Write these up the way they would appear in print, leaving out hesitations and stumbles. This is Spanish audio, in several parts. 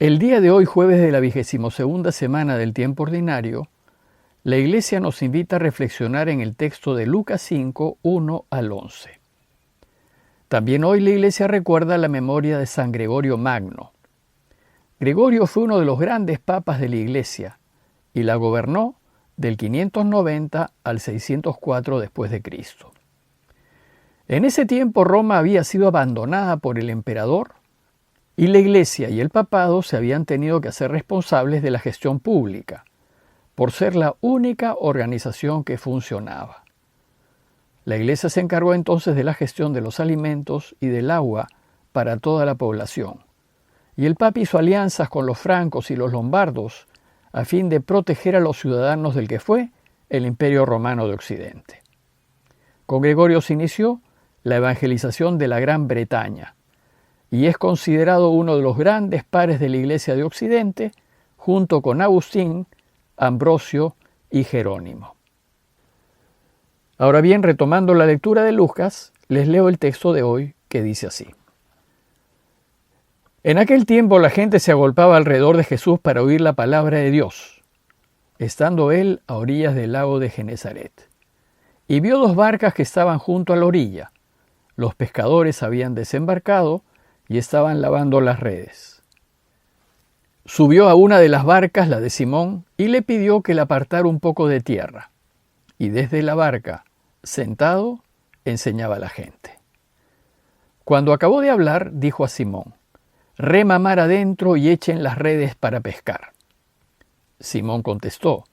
El día de hoy, jueves de la 22ª semana del tiempo ordinario, la Iglesia nos invita a reflexionar en el texto de Lucas 5, 1 al 11. También hoy la Iglesia recuerda la memoria de San Gregorio Magno. Gregorio fue uno de los grandes papas de la Iglesia y la gobernó del 590 al 604 después de Cristo. En ese tiempo Roma había sido abandonada por el emperador y la Iglesia y el papado se habían tenido que hacer responsables de la gestión pública, por ser la única organización que funcionaba. La Iglesia se encargó entonces de la gestión de los alimentos y del agua para toda la población, y el Papa hizo alianzas con los francos y los lombardos a fin de proteger a los ciudadanos del que fue el Imperio Romano de Occidente. Con Gregorio se inició la evangelización de la Gran Bretaña, y es considerado uno de los grandes padres de la Iglesia de Occidente, junto con Agustín, Ambrosio y Jerónimo. Ahora bien, retomando la lectura de Lucas, les leo el texto de hoy que dice así. En aquel tiempo la gente se agolpaba alrededor de Jesús para oír la palabra de Dios, estando él a orillas del lago de Genesaret. Y vio dos barcas que estaban junto a la orilla. Los pescadores habían desembarcado y estaban lavando las redes. Subió a una de las barcas, la de Simón, y le pidió que le apartara un poco de tierra. Y desde la barca, sentado, enseñaba a la gente. Cuando acabó de hablar, dijo a Simón: «Rema mar adentro y echen las redes para pescar». Simón contestó: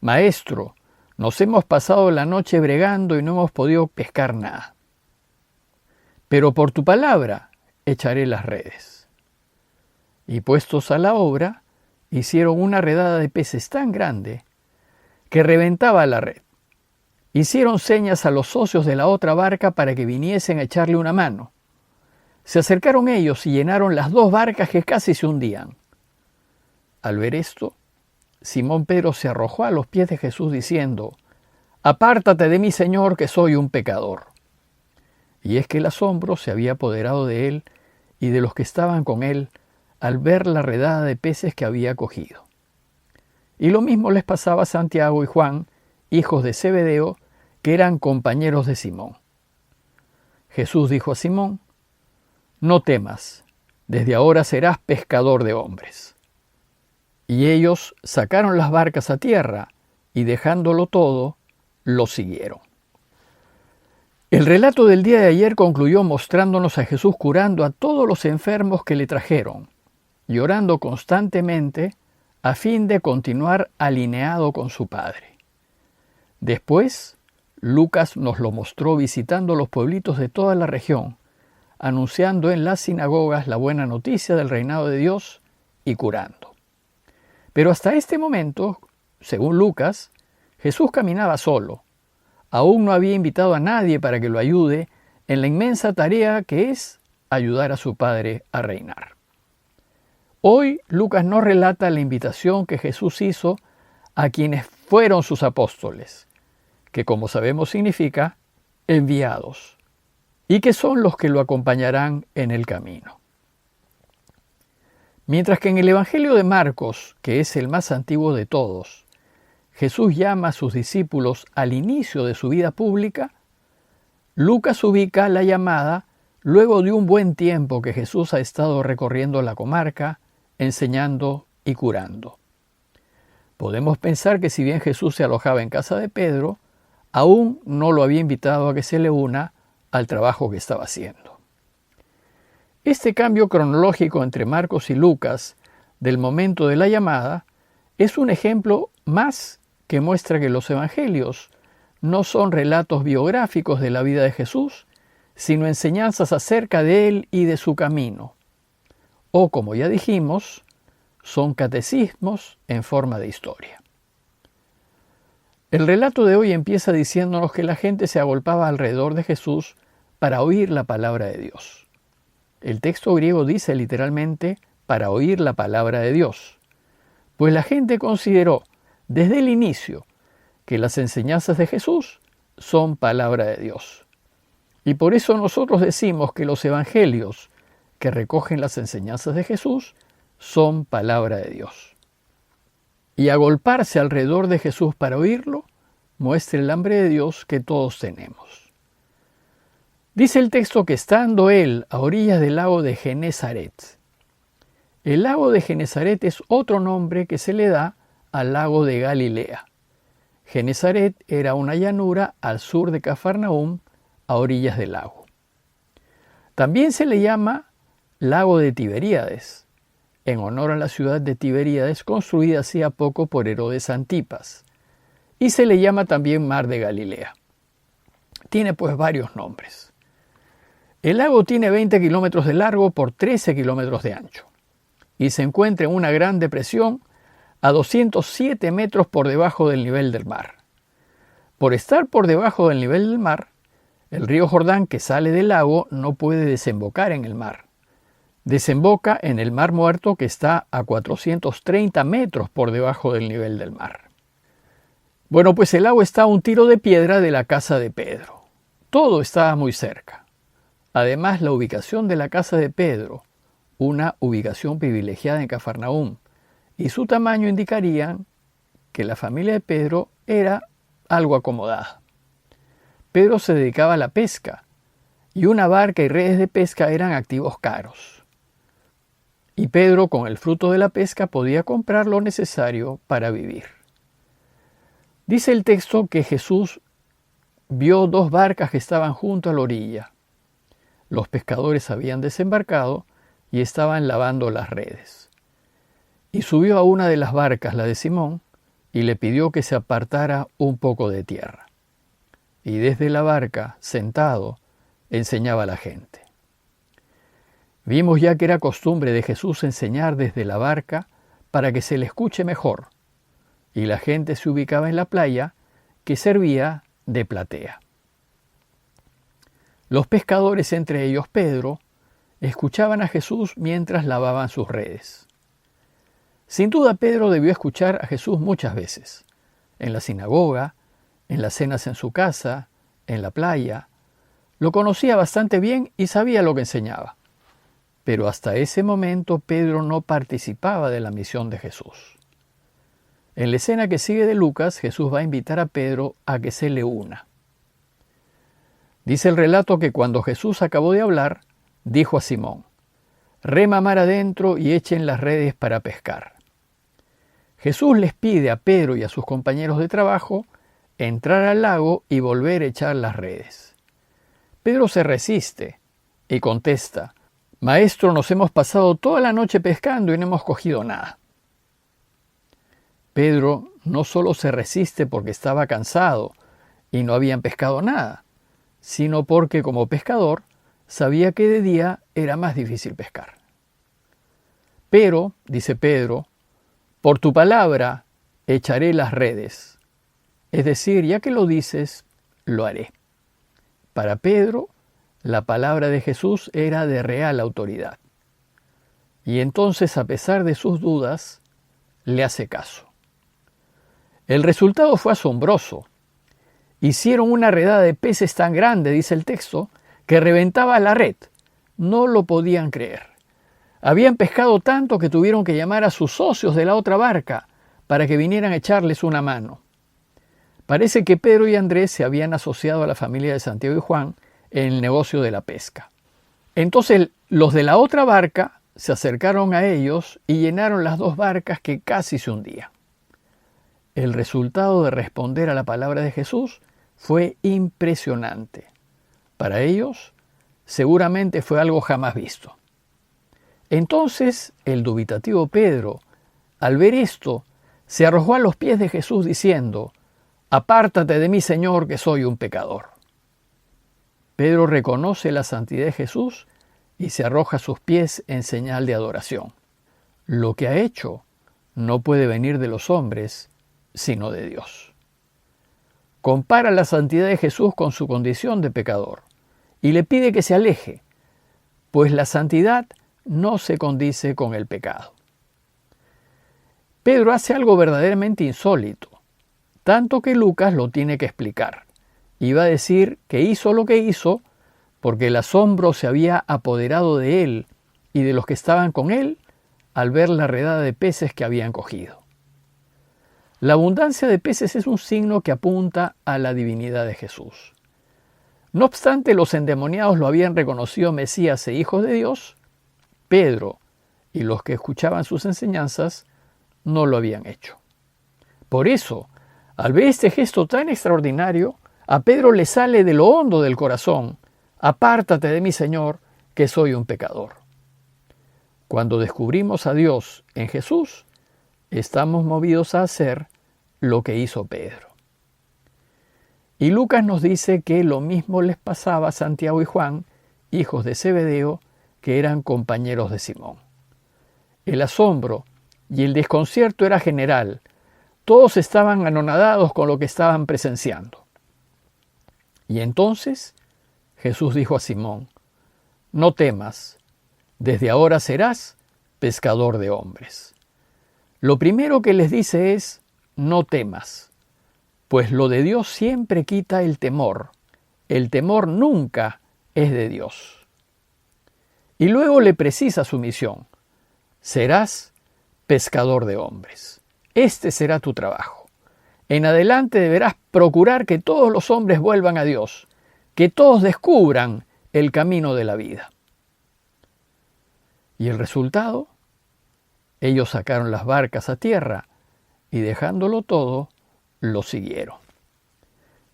«Maestro, nos hemos pasado la noche bregando y no hemos podido pescar nada. Pero por tu palabra echaré las redes». Y puestos a la obra, hicieron una redada de peces tan grande que reventaba la red. Hicieron señas a los socios de la otra barca para que viniesen a echarle una mano. Se acercaron ellos y llenaron las dos barcas que casi se hundían. Al ver esto, Simón Pedro se arrojó a los pies de Jesús diciendo: «Apártate de mí, Señor, que soy un pecador». Y es que el asombro se había apoderado de él y de los que estaban con él al ver la redada de peces que había cogido. Y lo mismo les pasaba a Santiago y Juan, hijos de Zebedeo, que eran compañeros de Simón. Jesús dijo a Simón: «No temas, desde ahora serás pescador de hombres». Y ellos sacaron las barcas a tierra y dejándolo todo, lo siguieron. El relato del día de ayer concluyó mostrándonos a Jesús curando a todos los enfermos que le trajeron y orando constantemente a fin de continuar alineado con su Padre. Después, Lucas nos lo mostró visitando los pueblitos de toda la región, anunciando en las sinagogas la buena noticia del reinado de Dios y curando. Pero hasta este momento, según Lucas, Jesús caminaba solo. Aún no había invitado a nadie para que lo ayude en la inmensa tarea que es ayudar a su Padre a reinar. Hoy Lucas nos relata la invitación que Jesús hizo a quienes fueron sus apóstoles, que como sabemos significa enviados, y que son los que lo acompañarán en el camino. Mientras que en el Evangelio de Marcos, que es el más antiguo de todos, Jesús llama a sus discípulos al inicio de su vida pública, Lucas ubica la llamada luego de un buen tiempo que Jesús ha estado recorriendo la comarca, enseñando y curando. Podemos pensar que si bien Jesús se alojaba en casa de Pedro, aún no lo había invitado a que se le una al trabajo que estaba haciendo. Este cambio cronológico entre Marcos y Lucas del momento de la llamada es un ejemplo más que muestra que los evangelios no son relatos biográficos de la vida de Jesús, sino enseñanzas acerca de él y de su camino. O, como ya dijimos, son catecismos en forma de historia. El relato de hoy empieza diciéndonos que la gente se agolpaba alrededor de Jesús para oír la palabra de Dios. El texto griego dice literalmente para oír la palabra de Dios, pues la gente consideró desde el inicio que las enseñanzas de Jesús son palabra de Dios. Y por eso nosotros decimos que los evangelios que recogen las enseñanzas de Jesús son palabra de Dios. Y agolparse alrededor de Jesús para oírlo muestra el hambre de Dios que todos tenemos. Dice el texto que estando él a orillas del lago de Genesaret. El lago de Genesaret es otro nombre que se le da al lago de Galilea. Genesaret era una llanura al sur de Cafarnaúm, a orillas del lago. También se le llama lago de Tiberíades, en honor a la ciudad de Tiberíades construida hacía poco por Herodes Antipas, y se le llama también mar de Galilea. Tiene pues varios nombres. El lago tiene 20 kilómetros de largo por 13 kilómetros de ancho, y se encuentra en una gran depresión a 207 metros por debajo del nivel del mar. Por estar por debajo del nivel del mar, el río Jordán que sale del lago no puede desembocar en el mar. Desemboca en el Mar Muerto que está a 430 metros por debajo del nivel del mar. Bueno, pues el lago está a un tiro de piedra de la casa de Pedro. Todo estaba muy cerca. Además, la ubicación de la casa de Pedro, una ubicación privilegiada en Cafarnaúm, y su tamaño indicarían que la familia de Pedro era algo acomodada. Pedro se dedicaba a la pesca, y una barca y redes de pesca eran activos caros. Y Pedro, con el fruto de la pesca, podía comprar lo necesario para vivir. Dice el texto que Jesús vio 2 barcas que estaban junto a la orilla. Los pescadores habían desembarcado y estaban lavando las redes. Y subió a una de las barcas, la de Simón, y le pidió que se apartara un poco de tierra. Y desde la barca, sentado, enseñaba a la gente. Vimos ya que era costumbre de Jesús enseñar desde la barca para que se le escuche mejor, y la gente se ubicaba en la playa, que servía de platea. Los pescadores, entre ellos Pedro, escuchaban a Jesús mientras lavaban sus redes. Sin duda Pedro debió escuchar a Jesús muchas veces, en la sinagoga, en las cenas en su casa, en la playa. Lo conocía bastante bien y sabía lo que enseñaba. Pero hasta ese momento Pedro no participaba de la misión de Jesús. En la escena que sigue de Lucas, Jesús va a invitar a Pedro a que se le una. Dice el relato que cuando Jesús acabó de hablar, dijo a Simón: «Rema mar adentro y echen las redes para pescar». Jesús les pide a Pedro y a sus compañeros de trabajo entrar al lago y volver a echar las redes. Pedro se resiste y contesta: «Maestro, nos hemos pasado toda la noche pescando y no hemos cogido nada». Pedro no solo se resiste porque estaba cansado y no habían pescado nada, sino porque como pescador sabía que de día era más difícil pescar. Pero, dice Pedro, por tu palabra echaré las redes. Es decir, ya que lo dices, lo haré. Para Pedro, la palabra de Jesús era de real autoridad. Y entonces, a pesar de sus dudas, le hace caso. El resultado fue asombroso. Hicieron una redada de peces tan grande, dice el texto, que reventaba la red. No lo podían creer. Habían pescado tanto que tuvieron que llamar a sus socios de la otra barca para que vinieran a echarles una mano. Parece que Pedro y Andrés se habían asociado a la familia de Santiago y Juan en el negocio de la pesca. Entonces los de la otra barca se acercaron a ellos y llenaron las 2 barcas que casi se hundían. El resultado de responder a la palabra de Jesús fue impresionante. Para ellos, seguramente fue algo jamás visto. Entonces, el dubitativo Pedro, al ver esto, se arrojó a los pies de Jesús diciendo: «Apártate de mí, Señor, que soy un pecador». Pedro reconoce la santidad de Jesús y se arroja a sus pies en señal de adoración. Lo que ha hecho no puede venir de los hombres, sino de Dios. Compara la santidad de Jesús con su condición de pecador y le pide que se aleje, pues la santidad no se condice con el pecado. Pedro hace algo verdaderamente insólito, tanto que Lucas lo tiene que explicar, y va a decir que hizo lo que hizo porque el asombro se había apoderado de él y de los que estaban con él al ver la redada de peces que habían cogido. La abundancia de peces es un signo que apunta a la divinidad de Jesús. No obstante, los endemoniados lo habían reconocido Mesías e Hijo de Dios. Pedro y los que escuchaban sus enseñanzas no lo habían hecho. Por eso, al ver este gesto tan extraordinario, a Pedro le sale de lo hondo del corazón: «Apártate de mí, Señor, que soy un pecador». Cuando descubrimos a Dios en Jesús, estamos movidos a hacer lo que hizo Pedro. Y Lucas nos dice que lo mismo les pasaba a Santiago y Juan, hijos de Zebedeo, que eran compañeros de Simón. El asombro y el desconcierto era general. Todos estaban anonadados con lo que estaban presenciando. Y entonces Jesús dijo a Simón: «No temas, desde ahora serás pescador de hombres». Lo primero que les dice es: no temas, pues lo de Dios siempre quita el temor. El temor nunca es de Dios. Y luego le precisa su misión: serás pescador de hombres. Este será tu trabajo. En adelante deberás procurar que todos los hombres vuelvan a Dios, que todos descubran el camino de la vida. ¿Y el resultado? Ellos sacaron las barcas a tierra y, dejándolo todo, lo siguieron.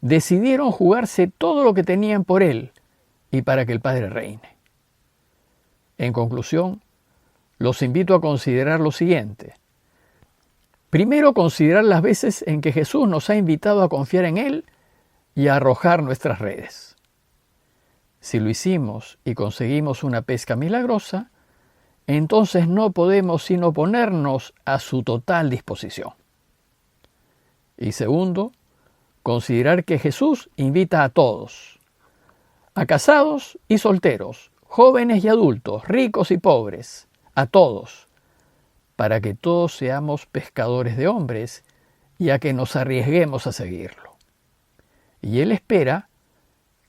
Decidieron jugarse todo lo que tenían por Él y para que el Padre reine. En conclusión, los invito a considerar lo siguiente. Primero, considerar las veces en que Jesús nos ha invitado a confiar en Él y a arrojar nuestras redes. Si lo hicimos y conseguimos una pesca milagrosa, entonces no podemos sino ponernos a su total disposición. Y segundo, considerar que Jesús invita a todos, a casados y solteros, jóvenes y adultos, ricos y pobres, a todos, para que todos seamos pescadores de hombres y a que nos arriesguemos a seguirlo. Y Él espera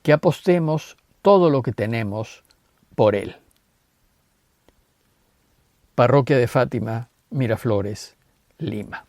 que apostemos todo lo que tenemos por Él. Parroquia de Fátima, Miraflores, Lima.